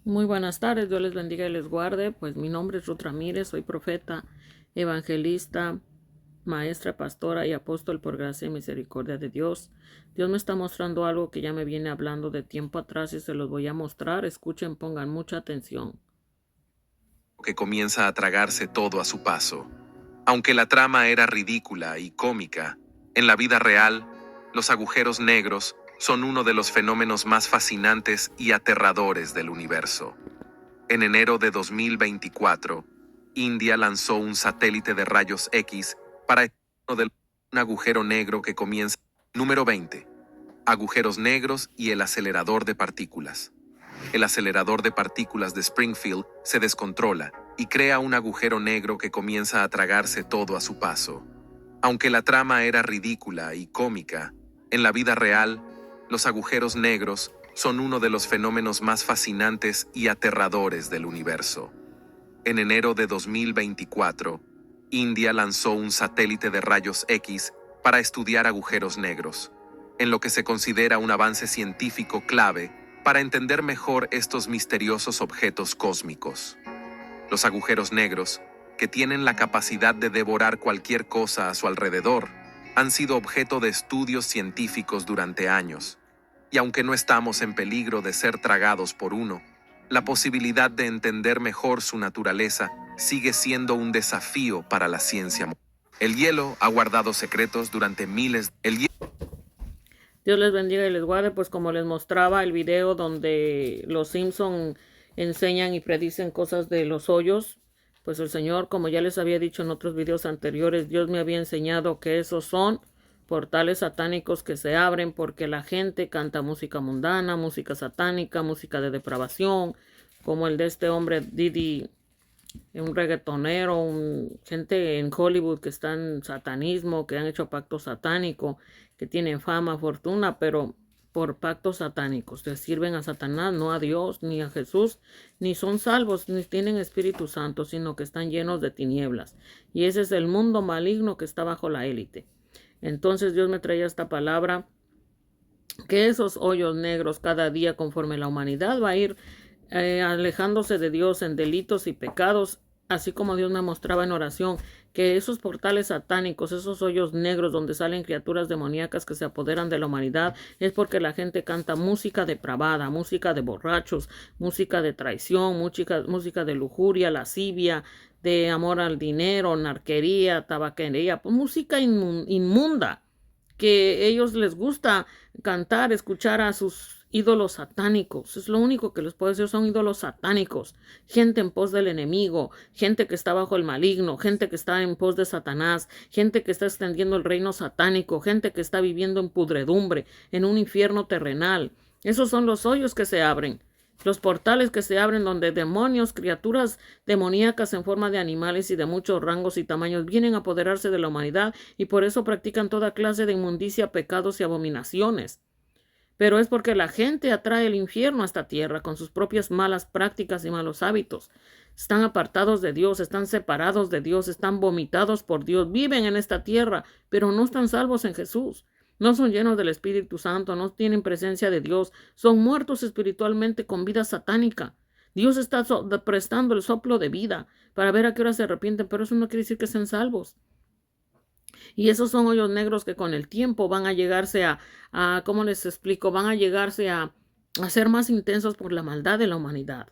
Muy buenas tardes, Dios les bendiga y les guarde. Pues mi nombre es Ruth Ramírez, soy profeta, evangelista, maestra, pastora y apóstol por gracia y misericordia de Dios. Dios me está mostrando algo que ya me viene hablando de tiempo atrás y se los voy a mostrar. Escuchen, pongan mucha atención. Que comienza a tragarse todo a su paso. Aunque la trama era ridícula y cómica, en la vida real, los agujeros negros son uno de los fenómenos más fascinantes y aterradores del universo. En enero de 2024, India lanzó un satélite de rayos X para estudiar un agujero negro que comienza. Número 20. Agujeros negros y el acelerador de partículas. El acelerador de partículas de Springfield se descontrola y crea un agujero negro que comienza a tragarse todo a su paso. Aunque la trama era ridícula y cómica, en la vida real, los agujeros negros son uno de los fenómenos más fascinantes y aterradores del universo. En enero de 2024, India lanzó un satélite de rayos X para estudiar agujeros negros, en lo que se considera un avance científico clave para entender mejor estos misteriosos objetos cósmicos. Los agujeros negros, que tienen la capacidad de devorar cualquier cosa a su alrededor, han sido objeto de estudios científicos durante años. Y aunque no estamos en peligro de ser tragados por uno, la posibilidad de entender mejor su naturaleza sigue siendo un desafío para la ciencia. El hielo ha guardado secretos durante miles. Dios les bendiga y les guarde, pues como les mostraba el video donde los Simpson enseñan y predicen cosas de los hoyos, pues el Señor, como ya les había dicho en otros videos anteriores, Dios me había enseñado que esos son portales satánicos que se abren porque la gente canta música mundana, música satánica, música de depravación, como el de este hombre Didi, un reggaetonero, gente en Hollywood que está en satanismo, que han hecho pacto satánico, que tienen fama, fortuna, pero por pactos satánicos. Le sirven a Satanás, no a Dios, ni a Jesús, ni son salvos, ni tienen Espíritu Santo, sino que están llenos de tinieblas. Y ese es el mundo maligno que está bajo la élite. Entonces Dios me traía esta palabra, que esos hoyos negros cada día conforme la humanidad va a ir alejándose de Dios en delitos y pecados, así como Dios me mostraba en oración, que esos portales satánicos, esos hoyos negros donde salen criaturas demoníacas que se apoderan de la humanidad, es porque la gente canta música depravada, música de borrachos, música de traición, música de lujuria, lascivia, de amor al dinero, narquería, tabaquería, pues música inmunda, que ellos les gusta cantar, escuchar a sus ídolos satánicos. Es lo único que les puedo decir, son ídolos satánicos. Gente en pos del enemigo, gente que está bajo el maligno, gente que está en pos de Satanás, gente que está extendiendo el reino satánico, gente que está viviendo en pudredumbre, en un infierno terrenal. Esos son los hoyos que se abren. Los portales que se abren donde demonios, criaturas demoníacas en forma de animales y de muchos rangos y tamaños vienen a apoderarse de la humanidad y por eso practican toda clase de inmundicia, pecados y abominaciones. Pero es porque la gente atrae el infierno a esta tierra con sus propias malas prácticas y malos hábitos. Están apartados de Dios, están separados de Dios, están vomitados por Dios, viven en esta tierra, pero no están salvos en Jesús. No son llenos del Espíritu Santo, no tienen presencia de Dios, son muertos espiritualmente con vida satánica. Dios está prestando el soplo de vida para ver a qué hora se arrepienten, pero eso no quiere decir que sean salvos. Y esos son hoyos negros que con el tiempo van a llegarse ¿cómo les explico? Van a llegarse a ser más intensos por la maldad de la humanidad.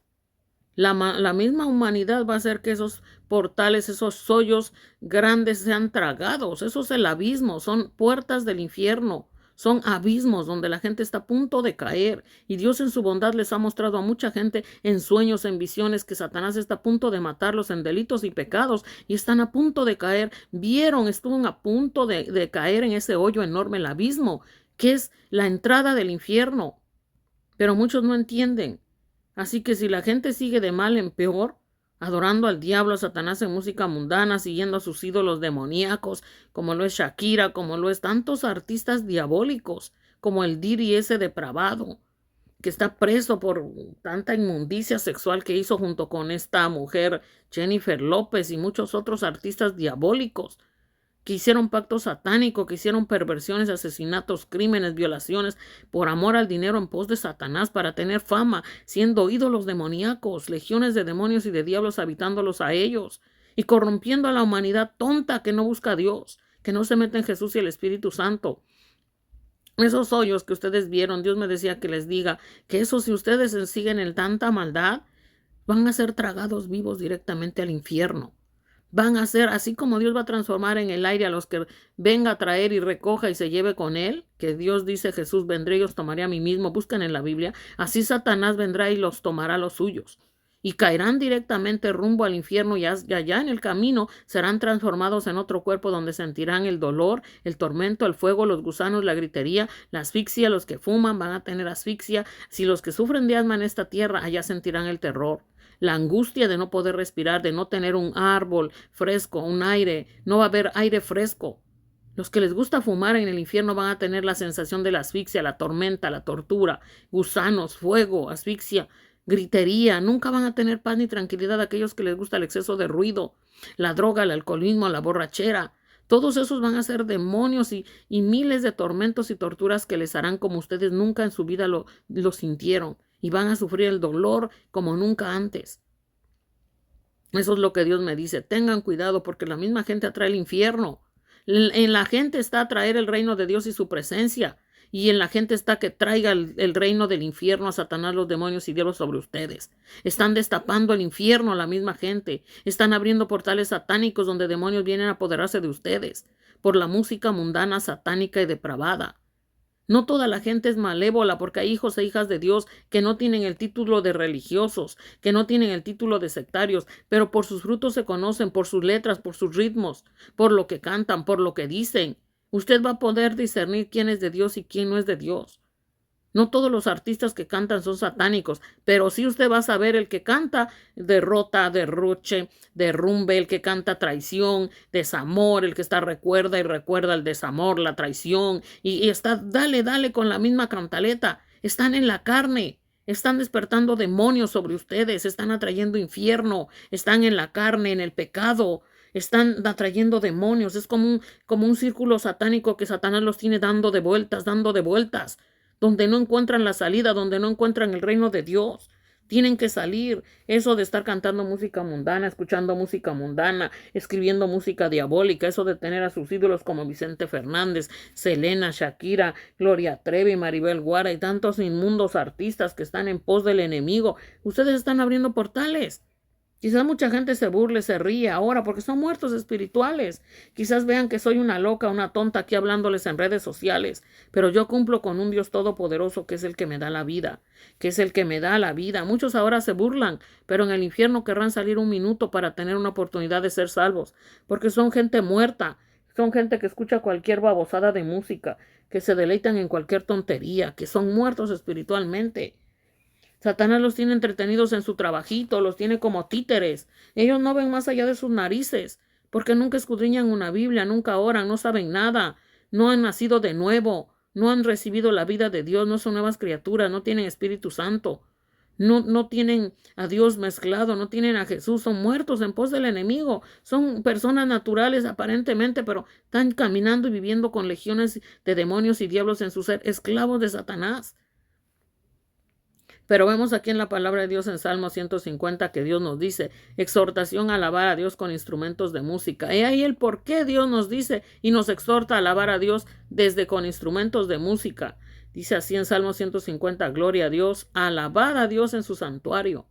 La misma humanidad va a hacer que esos portales, esos hoyos grandes sean tragados. Eso es el abismo, son puertas del infierno. Son abismos donde la gente está a punto de caer y Dios en su bondad les ha mostrado a mucha gente en sueños, en visiones, que Satanás está a punto de matarlos en delitos y pecados y están a punto de caer. Vieron, estuvo a punto de caer en ese hoyo enorme, el abismo, que es la entrada del infierno. Pero muchos no entienden. Así que si la gente sigue de mal en peor, adorando al diablo, a Satanás en música mundana, siguiendo a sus ídolos demoníacos, como lo es Shakira, como lo es tantos artistas diabólicos, como el Diri ese depravado, que está preso por tanta inmundicia sexual que hizo junto con esta mujer Jennifer López y muchos otros artistas diabólicos que hicieron pacto satánico, que hicieron perversiones, asesinatos, crímenes, violaciones, por amor al dinero en pos de Satanás, para tener fama, siendo ídolos demoníacos, legiones de demonios y de diablos habitándolos a ellos, y corrompiendo a la humanidad tonta que no busca a Dios, que no se mete en Jesús y el Espíritu Santo. Esos hoyos que ustedes vieron, Dios me decía que les diga que eso, si ustedes siguen en tanta maldad, van a ser tragados vivos directamente al infierno. Van a ser, así como Dios va a transformar en el aire a los que venga a traer y recoja y se lleve con él, que Dios dice, Jesús vendré y los tomaré a mí mismo, buscan en la Biblia, así Satanás vendrá y los tomará a los suyos. Y caerán directamente rumbo al infierno y allá en el camino serán transformados en otro cuerpo donde sentirán el dolor, el tormento, el fuego, los gusanos, la gritería, la asfixia. Los que fuman van a tener asfixia. Si los que sufren de asma en esta tierra, allá sentirán el terror, la angustia de no poder respirar, de no tener un árbol fresco, un aire, no va a haber aire fresco. Los que les gusta fumar en el infierno van a tener la sensación de la asfixia, la tormenta, la tortura, gusanos, fuego, asfixia, gritería. Nunca van a tener paz ni tranquilidad aquellos que les gusta el exceso de ruido, la droga, el alcoholismo, la borrachera. Todos esos van a ser demonios y miles de tormentos y torturas que les harán como ustedes nunca en su vida lo sintieron. Y van a sufrir el dolor como nunca antes. Eso es lo que Dios me dice. Tengan cuidado porque la misma gente atrae el infierno. En la gente está atraer el reino de Dios y su presencia. Y en la gente está que traiga el reino del infierno a Satanás, los demonios y diablos sobre ustedes. Están destapando el infierno a la misma gente. Están abriendo portales satánicos donde demonios vienen a apoderarse de ustedes por la música mundana, satánica y depravada. No toda la gente es malévola, porque hay hijos e hijas de Dios que no tienen el título de religiosos, que no tienen el título de sectarios, pero por sus frutos se conocen, por sus letras, por sus ritmos, por lo que cantan, por lo que dicen. Usted va a poder discernir quién es de Dios y quién no es de Dios. No todos los artistas que cantan son satánicos, pero sí usted va a saber el que canta derrota, derroche, derrumbe, el que canta traición, desamor, el que está recuerda y recuerda el desamor, la traición, y está dale con la misma cantaleta. Están en la carne, están despertando demonios sobre ustedes, están atrayendo infierno, están en la carne, en el pecado. Están atrayendo demonios. Es como un círculo satánico que Satanás los tiene dando de vueltas, donde no encuentran la salida, donde no encuentran el reino de Dios. Tienen que salir. Eso de estar cantando música mundana, escuchando música mundana, escribiendo música diabólica, eso de tener a sus ídolos como Vicente Fernández, Selena, Shakira, Gloria Trevi, Maribel Guardia y tantos inmundos artistas que están en pos del enemigo. Ustedes están abriendo portales. Quizás mucha gente se burle, se ríe ahora porque son muertos espirituales. Quizás vean que soy una loca, una tonta aquí hablándoles en redes sociales, pero yo cumplo con un Dios todopoderoso que es el que me da la vida, Muchos ahora se burlan, pero en el infierno querrán salir un minuto para tener una oportunidad de ser salvos, porque son gente muerta, son gente que escucha cualquier babosada de música, que se deleitan en cualquier tontería, que son muertos espiritualmente. Satanás los tiene entretenidos en su trabajito, los tiene como títeres. Ellos no ven más allá de sus narices, porque nunca escudriñan una Biblia, nunca oran, no saben nada, no han nacido de nuevo, no han recibido la vida de Dios, no son nuevas criaturas, no tienen Espíritu Santo, no tienen a Dios mezclado, no tienen a Jesús, son muertos en pos del enemigo, son personas naturales aparentemente, pero están caminando y viviendo con legiones de demonios y diablos en su ser, esclavos de Satanás. Pero vemos aquí en la palabra de Dios en Salmo 150 que Dios nos dice, exhortación a alabar a Dios con instrumentos de música. Y ahí el por qué Dios nos dice y nos exhorta a alabar a Dios desde con instrumentos de música. Dice así en Salmo 150, gloria a Dios, alabad a Dios en su santuario.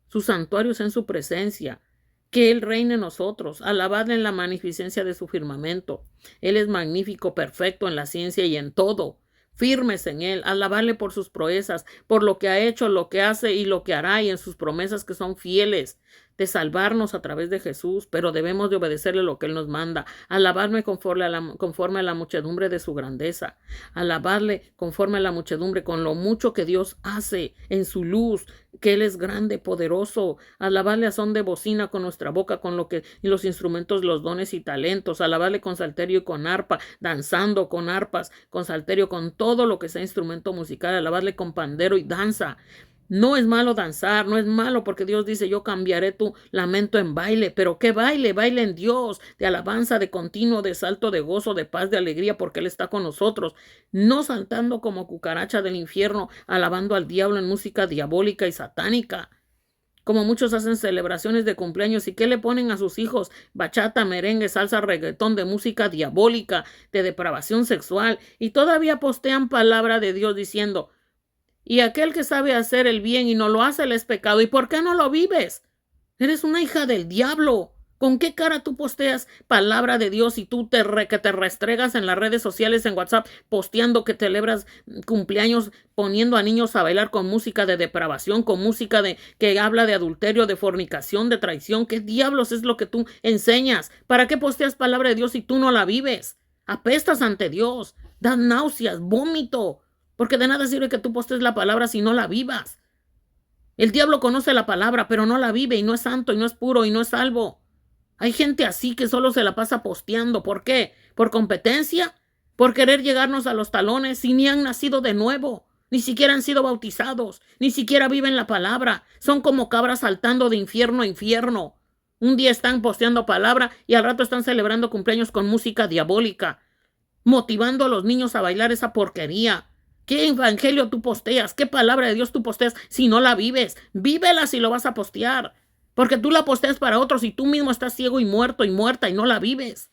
Su santuario es en su presencia. Que Él reine en nosotros, alabadle en la magnificencia de su firmamento. Él es magnífico, perfecto en la ciencia y en todo. Firmes en Él, alabarle por sus proezas, por lo que ha hecho, lo que hace y lo que hará, y en sus promesas que son fieles, de salvarnos a través de Jesús, pero debemos de obedecerle lo que Él nos manda. Alabarme conforme a la muchedumbre de su grandeza. Alabarle conforme a la muchedumbre, con lo mucho que Dios hace en su luz, que Él es grande, poderoso. Alabarle a son de bocina con nuestra boca, con lo que y los instrumentos, los dones y talentos. Alabarle con salterio y con arpa, danzando con arpas, con salterio, con todo lo que sea instrumento musical. Alabarle con pandero y danza. No es malo danzar, no es malo porque Dios dice, yo cambiaré tu lamento en baile. Pero ¿qué baile? Baile en Dios, de alabanza, de continuo, de salto, de gozo, de paz, de alegría, porque Él está con nosotros. No saltando como cucaracha del infierno, alabando al diablo en música diabólica y satánica. Como muchos hacen celebraciones de cumpleaños y ¿qué le ponen a sus hijos? Bachata, merengue, salsa, reggaetón, de música diabólica, de depravación sexual. Y todavía postean palabra de Dios diciendo, y aquel que sabe hacer el bien y no lo hace, él es pecado. ¿Y por qué no lo vives? Eres una hija del diablo. ¿Con qué cara tú posteas palabra de Dios y tú que te restregas en las redes sociales, en WhatsApp, posteando que celebras cumpleaños, poniendo a niños a bailar con música de depravación, con música que habla de adulterio, de fornicación, de traición? ¿Qué diablos es lo que tú enseñas? ¿Para qué posteas palabra de Dios si tú no la vives? Apestas ante Dios, das náuseas, vómito. Porque de nada sirve que tú postes la palabra si no la vivas. El diablo conoce la palabra, pero no la vive y no es santo y no es puro y no es salvo. Hay gente así que solo se la pasa posteando. ¿Por qué? ¿Por competencia? ¿Por querer llegarnos a los talones si ni han nacido de nuevo? Ni siquiera han sido bautizados. Ni siquiera viven la palabra. Son como cabras saltando de infierno a infierno. Un día están posteando palabra y al rato están celebrando cumpleaños con música diabólica, motivando a los niños a bailar esa porquería. ¿Qué evangelio tú posteas? ¿Qué palabra de Dios tú posteas si no la vives? Vívela si lo vas a postear. Porque tú la posteas para otros y tú mismo estás ciego y muerto y muerta y no la vives.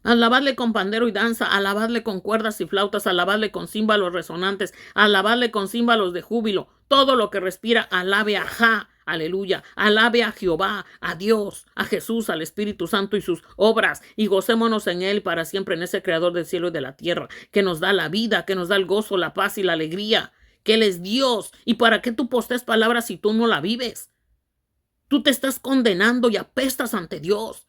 Alabadle con pandero y danza, alabadle con cuerdas y flautas, alabadle con címbalos resonantes, alabadle con címbalos de júbilo. Todo lo que respira, alabe a Jah. Aleluya, alabe a Jehová, a Dios, a Jesús, al Espíritu Santo y sus obras, y gocémonos en Él para siempre, en ese Creador del cielo y de la tierra, que nos da la vida, que nos da el gozo, la paz y la alegría, que Él es Dios. ¿Y para qué tú posteas palabras si tú no la vives? Tú te estás condenando y apestas ante Dios.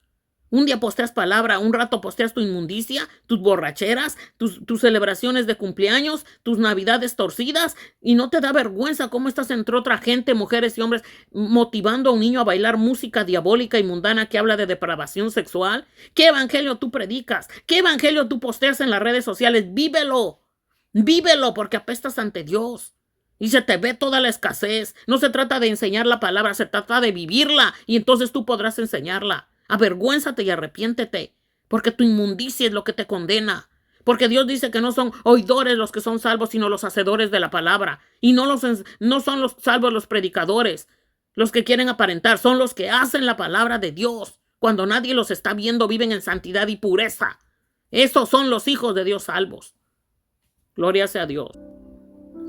Un día posteas palabra, un rato posteas tu inmundicia, tus borracheras, tus celebraciones de cumpleaños, tus navidades torcidas, y no te da vergüenza cómo estás entre otra gente, mujeres y hombres, motivando a un niño a bailar música diabólica y mundana que habla de depravación sexual. ¿Qué evangelio tú predicas? ¿Qué evangelio tú posteas en las redes sociales? Vívelo, vívelo, porque apestas ante Dios. Y se te ve toda la escasez. No se trata de enseñar la palabra, se trata de vivirla, y entonces tú podrás enseñarla. Avergüénzate y arrepiéntete, porque tu inmundicia es lo que te condena. Porque Dios dice que no son oidores los que son salvos, sino los hacedores de la palabra. Y no son los salvos los predicadores, los que quieren aparentar, son los que hacen la palabra de Dios. Cuando nadie los está viendo, viven en santidad y pureza. Esos son los hijos de Dios salvos. Gloria sea a Dios.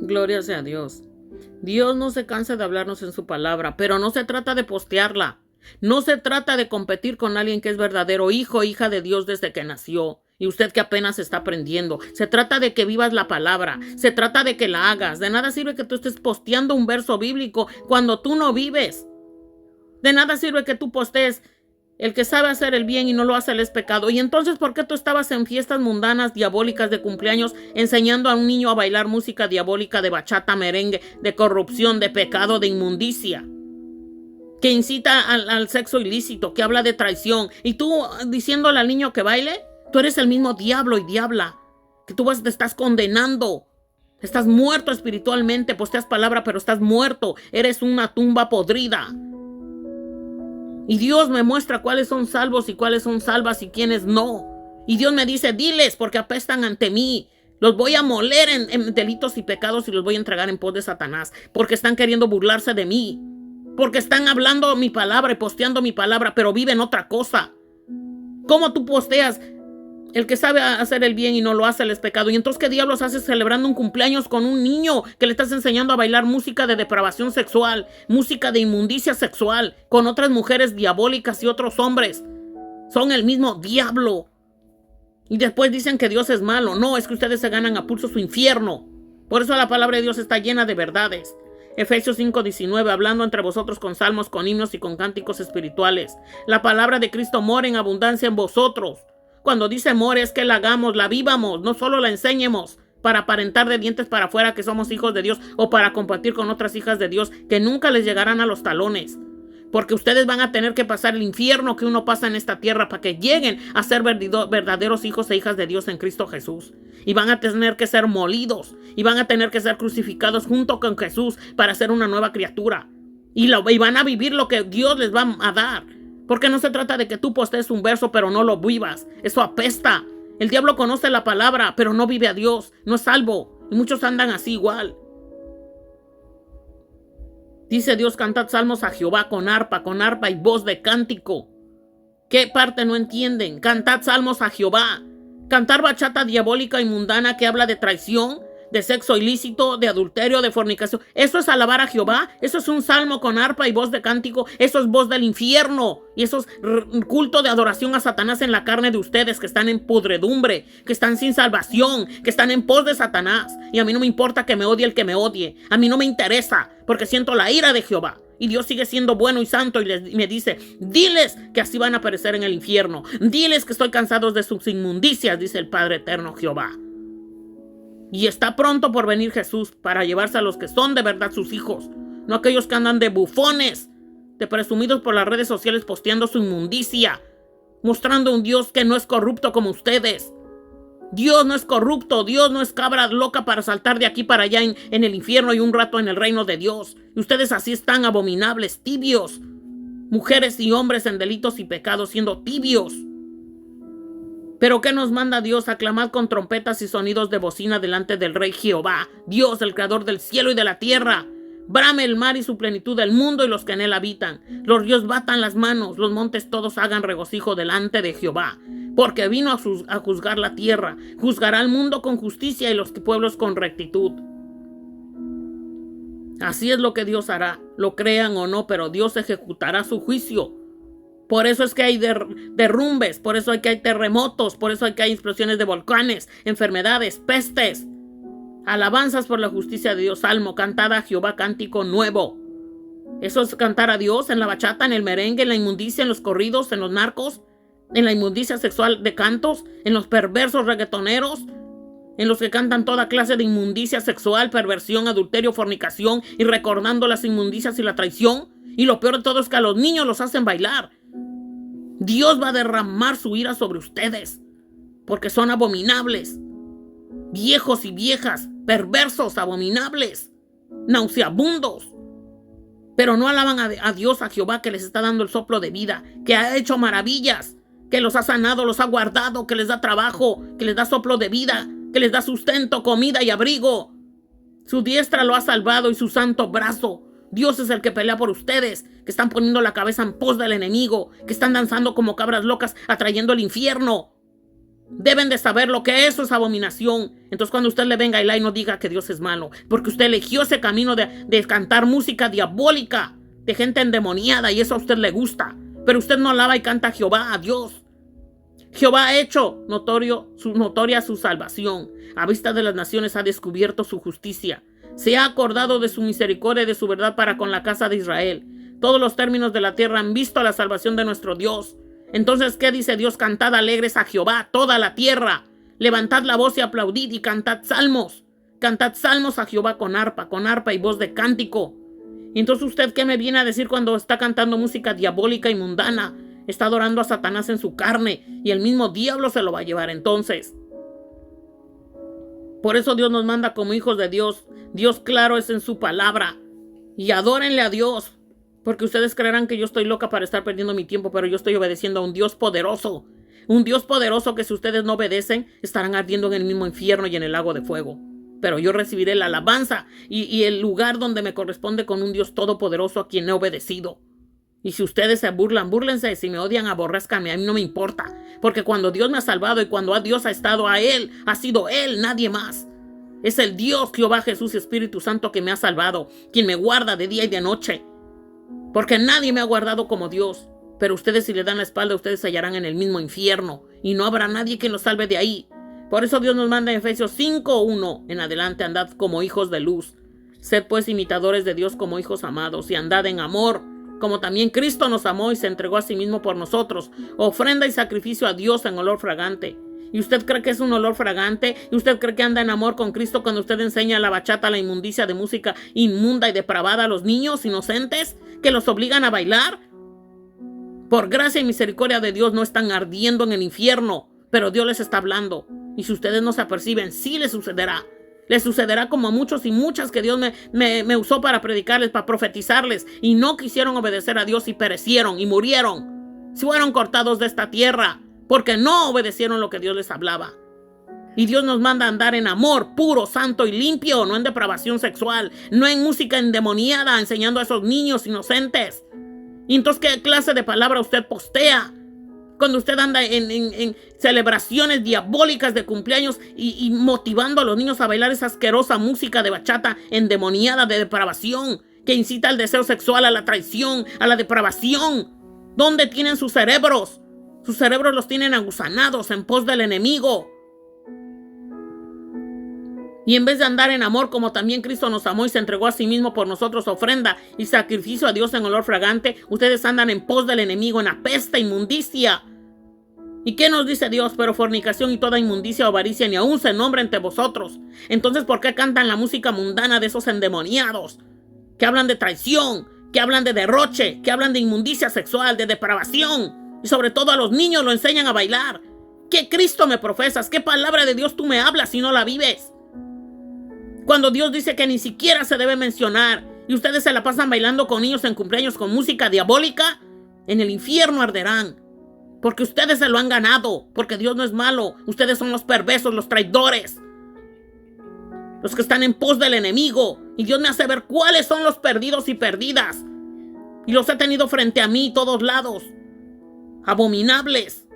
Gloria sea a Dios. Dios no se cansa de hablarnos en su palabra, pero no se trata de postearla. No se trata de competir con alguien que es verdadero hijo o hija de Dios desde que nació y usted que apenas está aprendiendo. Se trata de que vivas la palabra, se trata de que la hagas. De nada sirve que tú estés posteando un verso bíblico cuando tú no vives. De nada sirve que tú postees el que sabe hacer el bien y no lo hace, él es pecado. Y entonces, ¿por qué tú estabas en fiestas mundanas, diabólicas de cumpleaños, enseñando a un niño a bailar música diabólica de bachata, merengue, de corrupción, de pecado, de inmundicia, que incita al sexo ilícito, que habla de traición? Y tú diciéndole al niño que baile, tú eres el mismo diablo y diabla, que tú te estás condenando. Estás muerto espiritualmente, posteas palabra, pero estás muerto. Eres una tumba podrida. Y Dios me muestra cuáles son salvos y cuáles son salvas y quiénes no. Y Dios me dice, diles, porque apestan ante mí. Los voy a moler en delitos y pecados y los voy a entregar en pos de Satanás, porque están queriendo burlarse de mí. Porque están hablando mi palabra y posteando mi palabra, pero viven otra cosa. ¿Cómo tú posteas el que sabe hacer el bien y no lo hace, él es pecado? Y entonces, ¿qué diablos haces celebrando un cumpleaños con un niño que le estás enseñando a bailar música de depravación sexual, música de inmundicia sexual, con otras mujeres diabólicas y otros hombres? Son el mismo diablo. Y después dicen que Dios es malo. No, es que ustedes se ganan a pulso su infierno. Por eso la palabra de Dios está llena de verdades. Efesios 5:19, hablando entre vosotros con salmos, con himnos y con cánticos espirituales. La palabra de Cristo mora en abundancia en vosotros. Cuando dice more es que la hagamos, la vivamos, no solo la enseñemos para aparentar de dientes para afuera que somos hijos de Dios o para compartir con otras hijas de Dios que nunca les llegarán a los talones. porque ustedes van a tener que pasar el infierno que uno pasa en esta tierra para que lleguen a ser verdaderos hijos e hijas de Dios en Cristo Jesús. Y van a tener que ser molidos y van a tener que ser crucificados junto con Jesús para ser una nueva criatura. Y van a vivir lo que Dios les va a dar. Porque no se trata de que tú postees un verso pero no lo vivas. Eso apesta. El diablo conoce la palabra pero no vive a Dios. No es salvo. Y muchos andan así igual. Dice Dios, cantad salmos a Jehová con arpa y voz de cántico. ¿Qué parte no entienden? Cantad salmos a Jehová. Cantar bachata diabólica y mundana que habla de traición, de sexo ilícito, de adulterio, de fornicación. Eso es alabar a Jehová. Eso es un salmo con arpa y voz de cántico. Eso es voz del infierno. Y eso es culto de adoración a Satanás en la carne de ustedes que están en pudredumbre, que están sin salvación, que están en pos de Satanás. Y a mí no me importa que me odie el que me odie. A mí no me interesa porque siento la ira de Jehová. Y Dios sigue siendo bueno y santo y me dice, diles que así van a perecer en el infierno. Diles que estoy cansado de sus inmundicias, dice el Padre eterno Jehová. Y está pronto por venir Jesús para llevarse a los que son de verdad sus hijos. No aquellos que andan de bufones, de presumidos por las redes sociales posteando su inmundicia, mostrando un Dios que no es corrupto como ustedes. Dios no es corrupto, Dios no es cabra loca para saltar de aquí para allá en el infierno y un rato en el reino de Dios. Y ustedes así están abominables, tibios. Mujeres y hombres en delitos y pecados siendo tibios. Pero ¿qué nos manda Dios? Aclamad con trompetas y sonidos de bocina delante del Rey Jehová, Dios, el creador del cielo y de la tierra. Brame el mar y su plenitud, el mundo y los que en él habitan. Los ríos batan las manos, los montes todos hagan regocijo delante de Jehová. Porque vino a juzgar la tierra, juzgará al mundo con justicia y los pueblos con rectitud. Así es lo que Dios hará, lo crean o no, pero Dios ejecutará su juicio. Por eso es que hay derrumbes, por eso es que hay terremotos, por eso es que hay explosiones de volcanes, enfermedades, pestes. Alabanzas por la justicia de Dios, salmo, cantada a Jehová, cántico nuevo. Eso es cantar a Dios en la bachata, en el merengue, en la inmundicia, en los corridos, en los narcos, en la inmundicia sexual de cantos, en los perversos reggaetoneros, en los que cantan toda clase de inmundicia sexual, perversión, adulterio, fornicación y recordando las inmundicias y la traición. Y lo peor de todo es que a los niños los hacen bailar. Dios va a derramar su ira sobre ustedes porque son abominables, viejos y viejas, perversos, abominables, nauseabundos. Pero no alaban a Dios, a Jehová, que les está dando el soplo de vida, que ha hecho maravillas, que los ha sanado, los ha guardado, que les da trabajo, que les da soplo de vida, que les da sustento, comida y abrigo. Su diestra lo ha salvado y su santo brazo. Dios es el que pelea por ustedes, que están poniendo la cabeza en pos del enemigo, que están danzando como cabras locas, atrayendo el infierno. Deben de saber lo que eso es abominación. Entonces cuando usted le venga y no diga que Dios es malo, porque usted eligió ese camino de cantar música diabólica, de gente endemoniada, y eso a usted le gusta. Pero usted no alaba y canta a Jehová, a Dios. Jehová ha hecho notoria su salvación. A vista de las naciones ha descubierto su justicia. Se ha acordado de su misericordia y de su verdad para con la casa de Israel. Todos los términos de la tierra han visto la salvación de nuestro Dios. Entonces, ¿qué dice Dios? Cantad alegres a Jehová, toda la tierra. Levantad la voz y aplaudid y cantad salmos. Cantad salmos a Jehová con arpa y voz de cántico. Y entonces, ¿usted qué me viene a decir cuando está cantando música diabólica y mundana? Está adorando a Satanás en su carne y el mismo diablo se lo va a llevar entonces. Por eso Dios nos manda como hijos de Dios. Dios claro es en su palabra. Y adórenle a Dios. Porque ustedes creerán que yo estoy loca para estar perdiendo mi tiempo, pero yo estoy obedeciendo a un Dios poderoso. Un Dios poderoso que si ustedes no obedecen, estarán ardiendo en el mismo infierno y en el lago de fuego. Pero yo recibiré la alabanza y el lugar donde me corresponde con un Dios todopoderoso a quien he obedecido. Y si ustedes se burlan, búrlense. Si me odian, aborrézcanme. A mí no me importa. Porque cuando Dios me ha salvado y cuando a Dios ha estado a Él, ha sido Él, nadie más. Es el Dios, Jehová, Jesús y Espíritu Santo que me ha salvado, quien me guarda de día y de noche. Porque nadie me ha guardado como Dios. Pero ustedes, si le dan la espalda, ustedes se hallarán en el mismo infierno. Y no habrá nadie que los salve de ahí. Por eso Dios nos manda en Efesios 5:1 en adelante: andad como hijos de luz. Sed pues imitadores de Dios como hijos amados y andad en amor, como también Cristo nos amó y se entregó a sí mismo por nosotros, ofrenda y sacrificio a Dios en olor fragante. ¿Y usted cree que es un olor fragante? ¿Y usted cree que anda en amor con Cristo cuando usted enseña la bachata, la inmundicia de música inmunda y depravada a los niños inocentes que los obligan a bailar? Por gracia y misericordia de Dios no están ardiendo en el infierno, pero Dios les está hablando. Y si ustedes no se aperciben, sí les sucederá. Les sucederá como a muchos y muchas que Dios me usó para predicarles, para profetizarles, y no quisieron obedecer a Dios y perecieron y murieron. Fueron cortados de esta tierra porque no obedecieron lo que Dios les hablaba. Y Dios nos manda a andar en amor puro, santo y limpio, no en depravación sexual, no en música endemoniada, enseñando a esos niños inocentes. Y entonces, ¿qué clase de palabra usted postea? Cuando usted anda en celebraciones diabólicas de cumpleaños y motivando a los niños a bailar esa asquerosa música de bachata endemoniada de depravación, que incita al deseo sexual, a la traición, a la depravación. ¿Dónde tienen sus cerebros? Sus cerebros los tienen aguzanados en pos del enemigo. Y en vez de andar en amor, como también Cristo nos amó y se entregó a sí mismo por nosotros, ofrenda y sacrificio a Dios en olor fragante, ustedes andan en pos del enemigo, en apesta, inmundicia. ¿Y qué nos dice Dios? Pero fornicación y toda inmundicia o avaricia ni aún se nombra entre vosotros. Entonces, ¿por qué cantan la música mundana de esos endemoniados? Que hablan de traición, que hablan de derroche, que hablan de inmundicia sexual, de depravación. Y sobre todo a los niños lo enseñan a bailar. ¿Qué Cristo me profesas? ¿Qué palabra de Dios tú me hablas si no la vives? Cuando Dios dice que ni siquiera se debe mencionar y ustedes se la pasan bailando con niños en cumpleaños con música diabólica, en el infierno arderán. Porque ustedes se lo han ganado, porque Dios no es malo. Ustedes son los perversos, los traidores, los que están en pos del enemigo. Y Dios me hace ver cuáles son los perdidos y perdidas. Y los he tenido frente a mí todos lados. Abominables,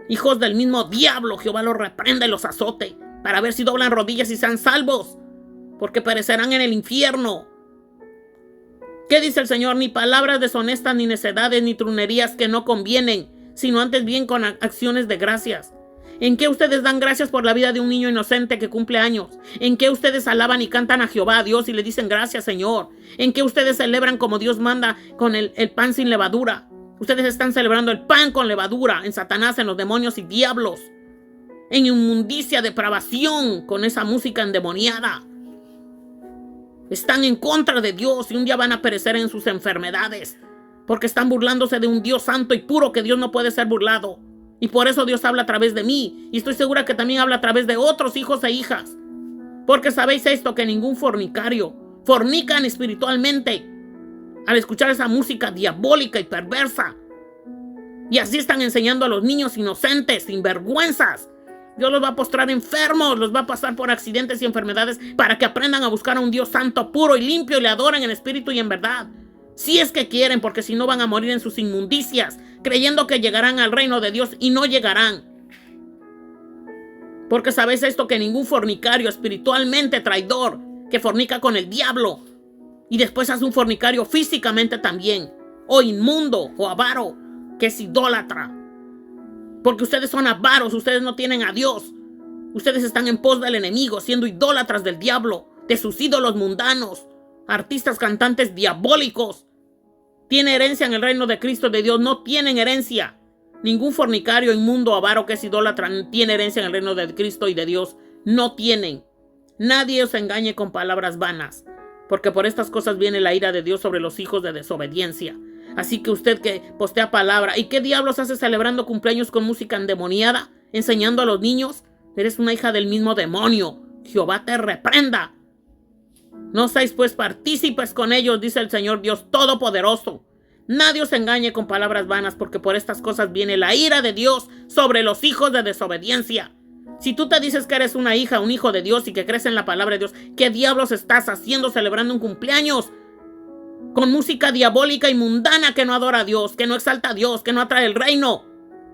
hijos del mismo diablo. Jehová los reprenda y los azote, para ver si doblan rodillas y sean salvos, porque perecerán en el infierno. ¿Qué dice el Señor? Ni palabras deshonestas, ni necedades, ni trunerías que no convienen, sino antes bien con acciones de gracias. ¿En qué ustedes dan gracias por la vida de un niño inocente que cumple años? ¿En qué ustedes alaban y cantan a Jehová, a Dios, y le dicen gracias, Señor? ¿En qué ustedes celebran como Dios manda con el pan sin levadura? Ustedes están celebrando el pan con levadura, en Satanás, en los demonios y diablos, en inmundicia, depravación, con esa música endemoniada. Están en contra de Dios y un día van a perecer en sus enfermedades, porque están burlándose de un Dios santo y puro, que Dios no puede ser burlado. Y por eso Dios habla a través de mí, y estoy segura que también habla a través de otros hijos e hijas. Porque sabéis esto, que ningún fornicario fornican espiritualmente al escuchar esa música diabólica y perversa. Y así están enseñando a los niños inocentes, sin vergüenzas. Dios los va a postrar enfermos, los va a pasar por accidentes y enfermedades para que aprendan a buscar a un Dios santo, puro y limpio, y le adoren en espíritu y en verdad. Si es que quieren, porque si no van a morir en sus inmundicias, creyendo que llegarán al reino de Dios y no llegarán. Porque sabéis esto, que ningún fornicario espiritualmente traidor, que fornica con el diablo y después hace un fornicario físicamente también, o inmundo o avaro, que es idólatra. Porque ustedes son avaros, ustedes no tienen a Dios. Ustedes están en pos del enemigo, siendo idólatras del diablo, de sus ídolos mundanos, artistas, cantantes diabólicos. Tiene herencia en el reino de Cristo de Dios, no tienen herencia. Ningún fornicario, inmundo, avaro que es idólatra tiene herencia en el reino de Cristo y de Dios. No tienen. Nadie os engañe con palabras vanas, porque por estas cosas viene la ira de Dios sobre los hijos de desobediencia. Así que usted que postea palabra, ¿y qué diablos hace celebrando cumpleaños con música endemoniada, enseñando a los niños? Eres una hija del mismo demonio. Jehová te reprenda. No seáis pues partícipes con ellos, dice el Señor Dios Todopoderoso. Nadie os engañe con palabras vanas, porque por estas cosas viene la ira de Dios sobre los hijos de desobediencia. Si tú te dices que eres una hija, un hijo de Dios y que crees en la palabra de Dios, ¿qué diablos estás haciendo celebrando un cumpleaños con música diabólica y mundana que no adora a Dios, que no exalta a Dios, que no atrae el reino?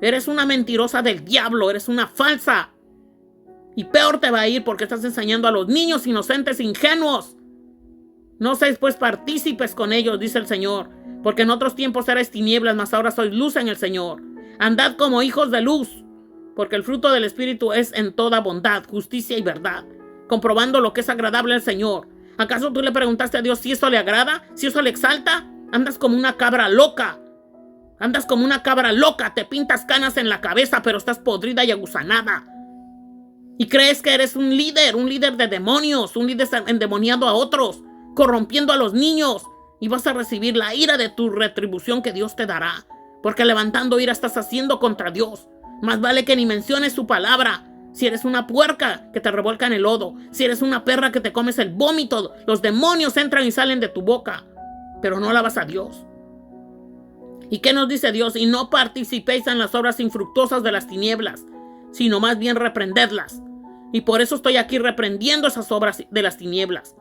Eres una mentirosa del diablo, eres una falsa. Y peor te va a ir, porque estás enseñando a los niños inocentes, ingenuos. No seáis pues partícipes con ellos, dice el Señor, porque en otros tiempos erais tinieblas, mas ahora sois luz en el Señor. Andad como hijos de luz, porque el fruto del Espíritu es en toda bondad, justicia y verdad, comprobando lo que es agradable al Señor. ¿Acaso tú le preguntaste a Dios si eso le agrada? ¿Si eso le exalta? Andas como una cabra loca. Andas como una cabra loca. Te pintas canas en la cabeza, pero estás podrida y aguzanada. Y crees que eres un líder de demonios, un líder endemoniando a otros, corrompiendo a los niños, y vas a recibir la ira de tu retribución que Dios te dará, porque levantando ira estás haciendo contra Dios. Más vale que ni menciones su palabra. Si eres una puerca que te revuelca en el lodo, si eres una perra que te comes el vómito, los demonios entran y salen de tu boca, pero no alabas a Dios. ¿Y qué nos dice Dios? Y no participéis en las obras infructuosas de las tinieblas, sino más bien reprendedlas. Y por eso estoy aquí reprendiendo esas obras de las tinieblas,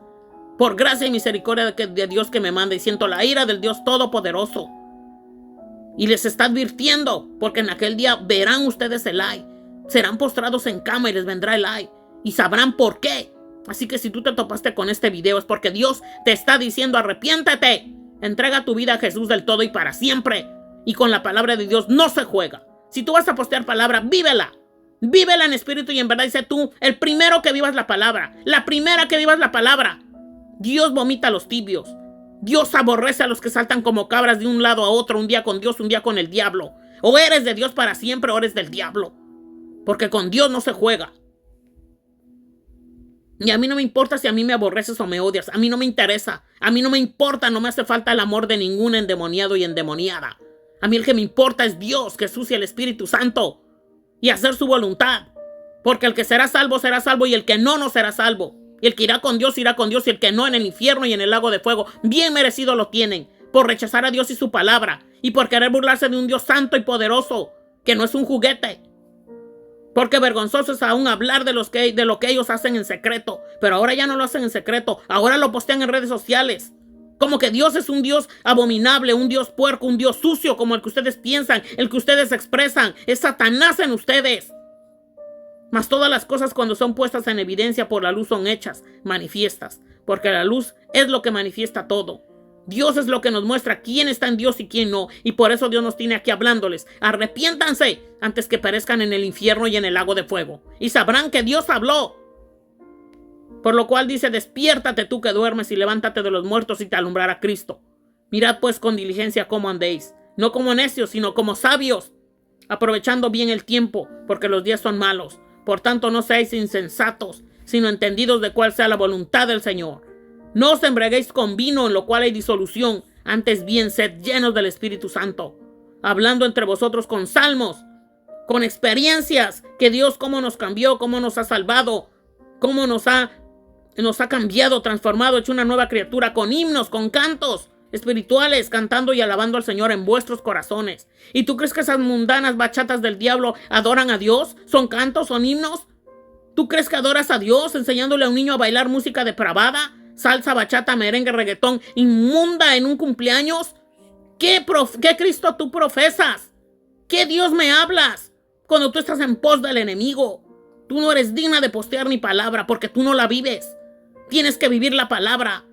por gracia y misericordia de Dios que me manda, y siento la ira del Dios Todopoderoso. Y les está advirtiendo, porque en aquel día verán ustedes el ay. Serán postrados en cama y les vendrá el ay, y sabrán por qué. Así que si tú te topaste con este video es porque Dios te está diciendo: arrepiéntete, entrega tu vida a Jesús del todo y para siempre. Y con la palabra de Dios no se juega. Si tú vas a postear palabra, vívela. Vívela en espíritu y en verdad. Dice tú, el primero que vivas la palabra, la primera que vivas la palabra. Dios vomita a los tibios. Dios aborrece a los que saltan como cabras de un lado a otro, un día con Dios, un día con el diablo. O eres de Dios para siempre o eres del diablo. Porque con Dios no se juega. Y a mí no me importa si a mí me aborreces o me odias. A mí no me interesa. A mí no me importa, no me hace falta el amor de ningún endemoniado y endemoniada. A mí el que me importa es Dios, Jesús y el Espíritu Santo. Y hacer su voluntad. Porque el que será salvo y el que no, no será salvo. Y el que irá con Dios, irá con Dios. Y el que no, en el infierno y en el lago de fuego. Bien merecido lo tienen. Por rechazar a Dios y su palabra. Y por querer burlarse de un Dios santo y poderoso. Que no es un juguete. Porque vergonzoso es aún hablar de lo que ellos hacen en secreto. Pero ahora ya no lo hacen en secreto. Ahora lo postean en redes sociales. Como que Dios es un Dios abominable, un Dios puerco, un Dios sucio, como el que ustedes piensan, el que ustedes expresan. Es Satanás en ustedes. Mas todas las cosas, cuando son puestas en evidencia por la luz, son hechas manifiestas. Porque la luz es lo que manifiesta todo. Dios es lo que nos muestra quién está en Dios y quién no. Y por eso Dios nos tiene aquí hablándoles. Arrepiéntanse antes que perezcan en el infierno y en el lago de fuego. Y sabrán que Dios habló. Por lo cual dice: despiértate tú que duermes y levántate de los muertos y te alumbrará Cristo. Mirad pues con diligencia cómo andéis. No como necios, sino como sabios. Aprovechando bien el tiempo, porque los días son malos. Por tanto no seáis insensatos, sino entendidos de cuál sea la voluntad del Señor. No os embriaguéis con vino, en lo cual hay disolución, antes bien sed llenos del Espíritu Santo, hablando entre vosotros con salmos, con experiencias, que Dios cómo nos cambió, cómo nos ha salvado, cómo nos ha cambiado, transformado, hecho una nueva criatura, con himnos, con cantos espirituales, cantando y alabando al Señor en vuestros corazones. ¿Y tú crees que esas mundanas bachatas del diablo adoran a Dios? ¿Son cantos, son himnos? ¿Tú crees que adoras a Dios enseñándole a un niño a bailar música depravada? Salsa, bachata, merengue, reggaetón, inmunda en un cumpleaños. ¿Qué Cristo tú profesas? ¿Qué Dios me hablas? Cuando tú estás en pos del enemigo. Tú no eres digna de postear ni palabra porque tú no la vives. Tienes que vivir la palabra.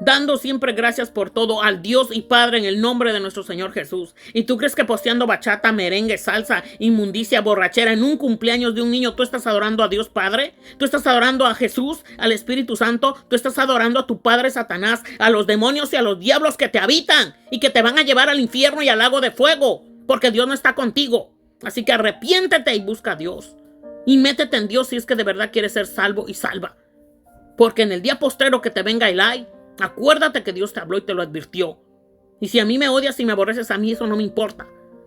Dando siempre gracias por todo al Dios y Padre en el nombre de nuestro Señor Jesús. ¿Y tú crees que posteando bachata, merengue, salsa, inmundicia, borrachera en un cumpleaños de un niño tú estás adorando a Dios Padre? ¿Tú estás adorando a Jesús, al Espíritu Santo? ¿Tú estás adorando a tu padre Satanás, a los demonios y a los diablos que te habitan y que te van a llevar al infierno y al lago de fuego? Porque Dios no está contigo. Así que arrepiéntete y busca a Dios. Y métete en Dios si es que de verdad quieres ser salvo y salva. Porque en el día postrero que te venga el ay, acuérdate que Dios te habló y te lo advirtió. Y si a mí me odias y me aborreces, a mí eso no me importa.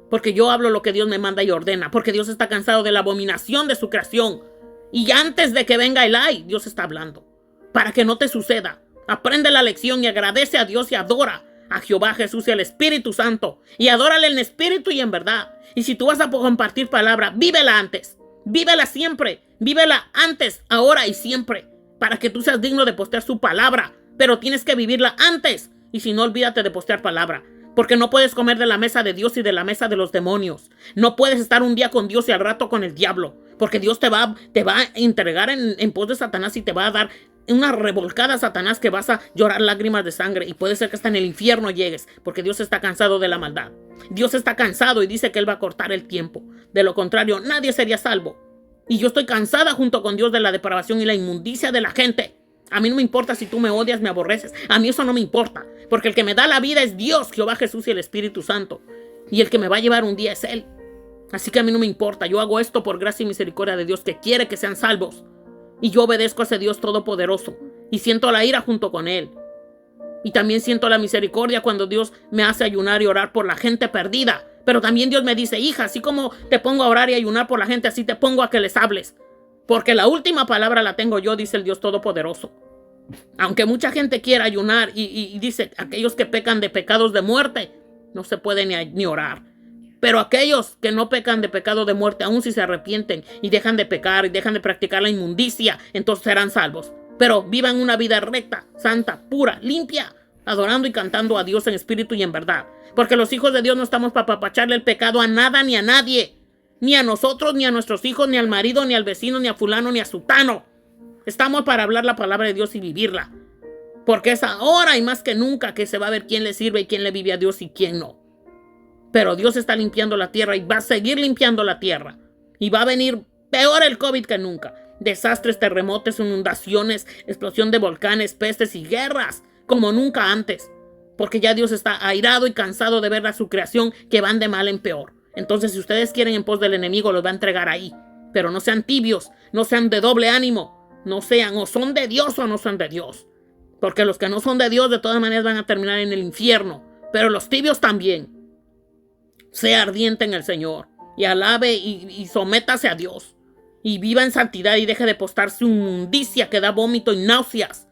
Porque yo hablo lo que Dios me manda y ordena. Porque Dios está cansado de la abominación de su creación. Y antes de que venga el ay, Dios está hablando. Para que no te suceda. Aprende la lección y agradece a Dios y adora a Jehová, Jesús y al Espíritu Santo. Y adórale en espíritu y en verdad. Y si tú vas a compartir palabra, vívela antes. Vívela siempre. Vívela antes, ahora y siempre. Para que tú seas digno de postear su palabra. Pero tienes que vivirla antes. Y si no, olvídate de postear palabra. Porque no puedes comer de la mesa de Dios y de la mesa de los demonios. No puedes estar un día con Dios y al rato con el diablo. Porque Dios te va a entregar en pos de Satanás y te va a dar una revolcada a Satanás que vas a llorar lágrimas de sangre. Y puede ser que hasta en el infierno llegues. Porque Dios está cansado de la maldad. Dios está cansado y dice que Él va a cortar el tiempo. De lo contrario, nadie sería salvo. Y yo estoy cansada junto con Dios de la depravación y la inmundicia de la gente. A mí no me importa si tú me odias, me aborreces. A mí eso no me importa. Porque el que me da la vida es Dios, Jehová, Jesús y el Espíritu Santo. Y el que me va a llevar un día es Él. Así que a mí no me importa. Yo hago esto por gracia y misericordia de Dios que quiere que sean salvos. Y yo obedezco a ese Dios todopoderoso y siento la ira junto con Él. Y también siento la misericordia cuando Dios me hace ayunar y orar por la gente perdida. Pero también Dios me dice, hija, así como te pongo a orar y ayunar por la gente, así te pongo a que les hables. Porque la última palabra la tengo yo, dice el Dios Todopoderoso. Aunque mucha gente quiera ayunar y dice, aquellos que pecan de pecados de muerte, no se puede ni orar. Pero aquellos que no pecan de pecado de muerte, aun si se arrepienten y dejan de pecar y dejan de practicar la inmundicia, entonces serán salvos. Pero vivan una vida recta, santa, pura, limpia, adorando y cantando a Dios en espíritu y en verdad. Porque los hijos de Dios no estamos para apapacharle el pecado a nada ni a nadie. Ni a nosotros, ni a nuestros hijos, ni al marido, ni al vecino, ni a fulano, ni a sutano. Estamos para hablar la palabra de Dios y vivirla. Porque es ahora y más que nunca que se va a ver quién le sirve y quién le vive a Dios y quién no. Pero Dios está limpiando la tierra y va a seguir limpiando la tierra. Y va a venir peor el COVID que nunca. Desastres, terremotos, inundaciones, explosión de volcanes, pestes y guerras como nunca antes. Porque ya Dios está airado y cansado de ver a su creación que van de mal en peor. Entonces, si ustedes quieren en pos del enemigo, los va a entregar ahí. Pero no sean tibios, no sean de doble ánimo. No sean o son de Dios o no son de Dios. Porque los que no son de Dios de todas maneras van a terminar en el infierno. Pero los tibios también. Sea ardiente en el Señor. Y alabe y sométase a Dios. Y viva en santidad y deje de postar su inmundicia que da vómito y náuseas.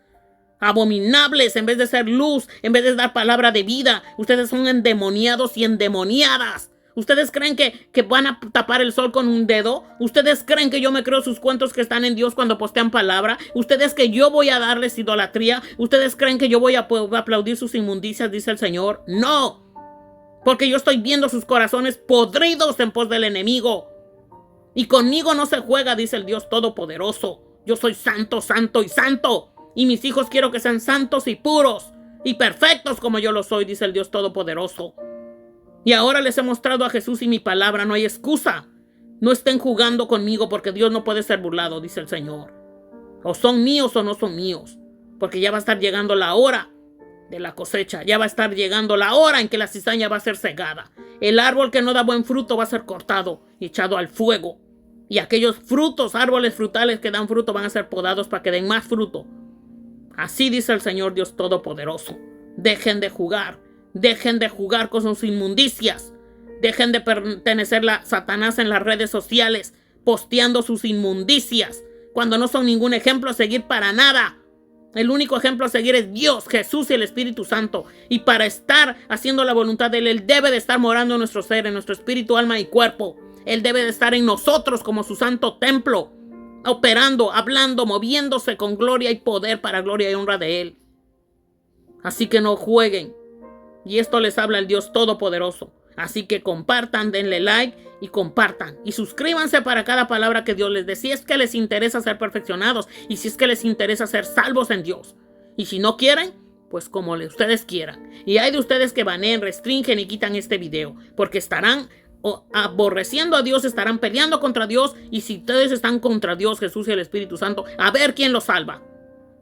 Abominables, en vez de ser luz, en vez de dar palabra de vida. Ustedes son endemoniados y endemoniadas. ¿Ustedes creen que van a tapar el sol con un dedo? ¿Ustedes creen que yo me creo sus cuentos que están en Dios cuando postean palabra? ¿Ustedes que yo voy a darles idolatría? ¿Ustedes creen que yo voy a aplaudir sus inmundicias, dice el Señor? ¡No! Porque yo estoy viendo sus corazones podridos en pos del enemigo. Y conmigo no se juega, dice el Dios Todopoderoso. Yo soy santo, santo y santo. Y mis hijos quiero que sean santos y puros y perfectos como yo lo soy, dice el Dios Todopoderoso. Y ahora les he mostrado a Jesús y mi palabra, no hay excusa. No estén jugando conmigo porque Dios no puede ser burlado, dice el Señor. O son míos o no son míos. Porque ya va a estar llegando la hora de la cosecha. Ya va a estar llegando la hora en que la cizaña va a ser cegada. El árbol que no da buen fruto va a ser cortado y echado al fuego. Y aquellos frutos, árboles frutales que dan fruto van a ser podados para que den más fruto. Así dice el Señor Dios Todopoderoso. Dejen de jugar. Dejen de jugar con sus inmundicias. Dejen de pertenecer a Satanás en las redes sociales, posteando sus inmundicias, cuando no son ningún ejemplo a seguir para nada. El único ejemplo a seguir es Dios, Jesús y el Espíritu Santo. Y para estar haciendo la voluntad de Él debe de estar morando en nuestro ser, en nuestro espíritu, alma y cuerpo. Él debe de estar en nosotros como su santo templo, operando, hablando, moviéndose con gloria y poder para gloria y honra de Él. Así que no jueguen. Y esto les habla el Dios Todopoderoso. Así que compartan, denle like y compartan. Y suscríbanse para cada palabra que Dios les dé. Si es que les interesa ser perfeccionados y si es que les interesa ser salvos en Dios. Y si no quieren, pues como ustedes quieran. Y hay de ustedes que baneen, restringen y quitan este video. Porque estarán aborreciendo a Dios, estarán peleando contra Dios. Y si ustedes están contra Dios, Jesús y el Espíritu Santo, a ver quién los salva.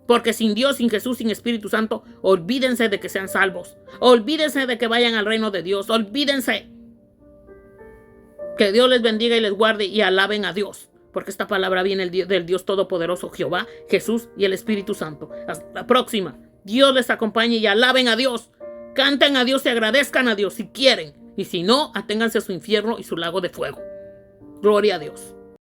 Porque sin Dios, sin Jesús, sin Espíritu Santo, olvídense de que sean salvos. Olvídense de que vayan al reino de Dios. Olvídense. Que Dios les bendiga y les guarde y alaben a Dios. Porque esta palabra viene del Dios Todopoderoso, Jehová, Jesús y el Espíritu Santo. Hasta la próxima. Dios les acompañe y alaben a Dios. Canten a Dios y agradezcan a Dios si quieren. Y si no, aténganse a su infierno y su lago de fuego. Gloria a Dios.